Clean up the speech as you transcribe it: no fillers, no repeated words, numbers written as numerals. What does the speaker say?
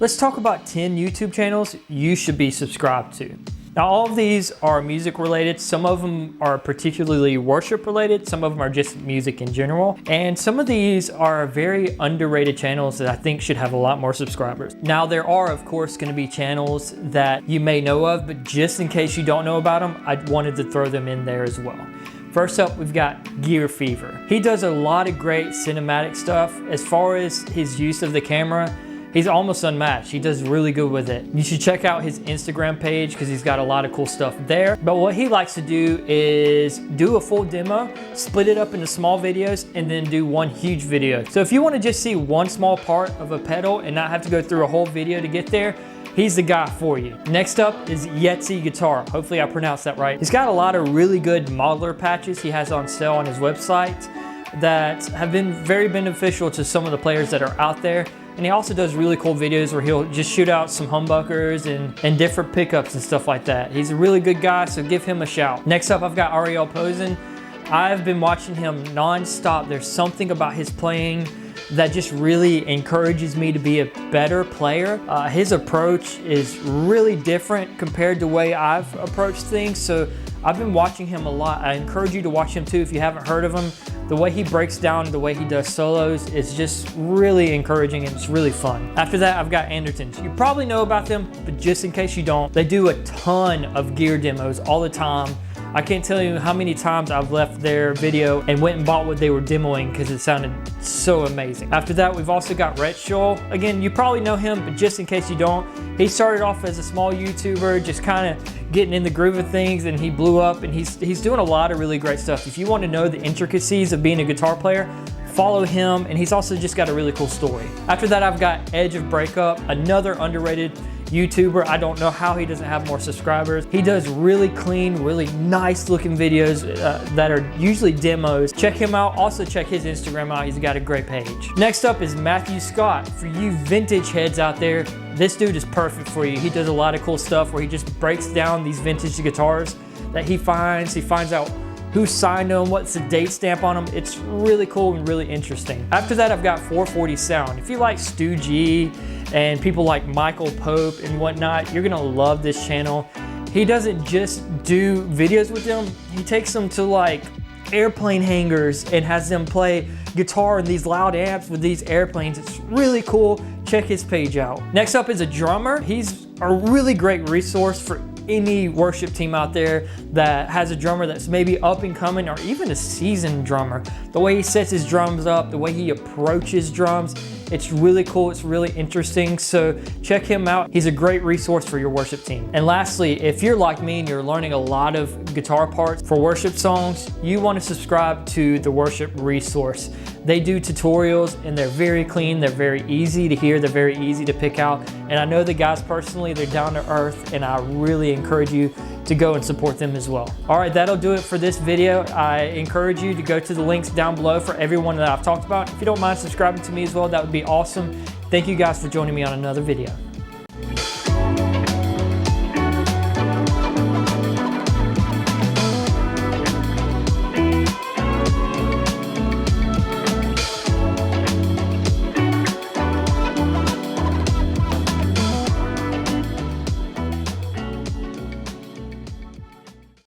Let's talk about 10 YouTube channels you should be subscribed to. Now, all of these are music related. Some of them are particularly worship related. Some of them are just music in general. And some of these are very underrated channels that I think should have a lot more subscribers. Now, there are, of course, going to be channels that you may know of, but just in case you don't know about them, I wanted to throw them in there as well. First up, we've got Gearfever. He does a lot of great cinematic stuff. As far as his use of the camera, he's almost unmatched. He does really good with it. You should check out his Instagram page because he's got a lot of cool stuff there. But what he likes to do is do a full demo, split it up into small videos, and then do one huge video. So if you want to just see one small part of a pedal and not have to go through a whole video to get there, he's the guy for you. Next up is Yeatzee Guitar. Hopefully I pronounced that right. He's got a lot of really good modeler patches he has on sale on his website that have been very beneficial to some of the players that are out there. And he also does really cool videos where he'll just shoot out some humbuckers and different pickups and stuff like that. He's a really good guy, so give him a shout. Next up, I've got Ariel Posen. I've been watching him non-stop. There's something about his playing that just really encourages me to be a better player. His approach is really different compared to the way I've approached things, so I've been watching him a lot. I encourage you to watch him too if you haven't heard of him. The way he breaks down, the way he does solos is just really encouraging and it's really fun. After that, I've got Andertons. You probably know about them, but just in case you don't, they do a ton of gear demos all the time. I can't tell you how many times I've left their video and went and bought what they were demoing because it sounded so amazing. After that, we've also got Rhett Shull. Again, you probably know him, but just in case you don't, he started off as a small YouTuber, just kind of getting in the groove of things, and he blew up, and he's doing a lot of really great stuff. If you want to know the intricacies of being a guitar player, follow him, and he's also just got a really cool story. After that, I've got Edge of Breakup, another underrated YouTuber. I don't know how he doesn't have more subscribers. He does really clean, really nice looking videos that are usually demos. Check him out. Also check his Instagram out. He's got a great page. Next up is Matthew Scott. For you vintage heads out there, this dude is perfect for you. He does a lot of cool stuff where he just breaks down these vintage guitars that he finds. He finds out who signed them, what's the date stamp on them. It's really cool and really interesting. After that, I've got 440 Sound. If you like Stu G and people like Michael Pope and whatnot, you're gonna love this channel. He doesn't just do videos with them, he takes them to like airplane hangars and has them play guitar in these loud amps with these airplanes. It's really cool. Check his page out. Next up is a drummer. He's a really great resource for any worship team out there that has a drummer that's maybe up and coming or even a seasoned drummer. The way he sets his drums up, the way he approaches drums, it's really cool, it's really interesting, so check him out. He's a great resource for your worship team. And lastly, if you're like me and you're learning a lot of guitar parts for worship songs, you want to subscribe to the Worship Resource. They do tutorials and they're very clean, they're very easy to hear, they're very easy to pick out. And I know the guys personally, they're down to earth, and I really encourage you to go and support them as well. All right, that'll do it for this video. I encourage you to go to the links down below for everyone that I've talked about. If you don't mind subscribing to me as well, that would be awesome. Thank you guys for joining me on another video.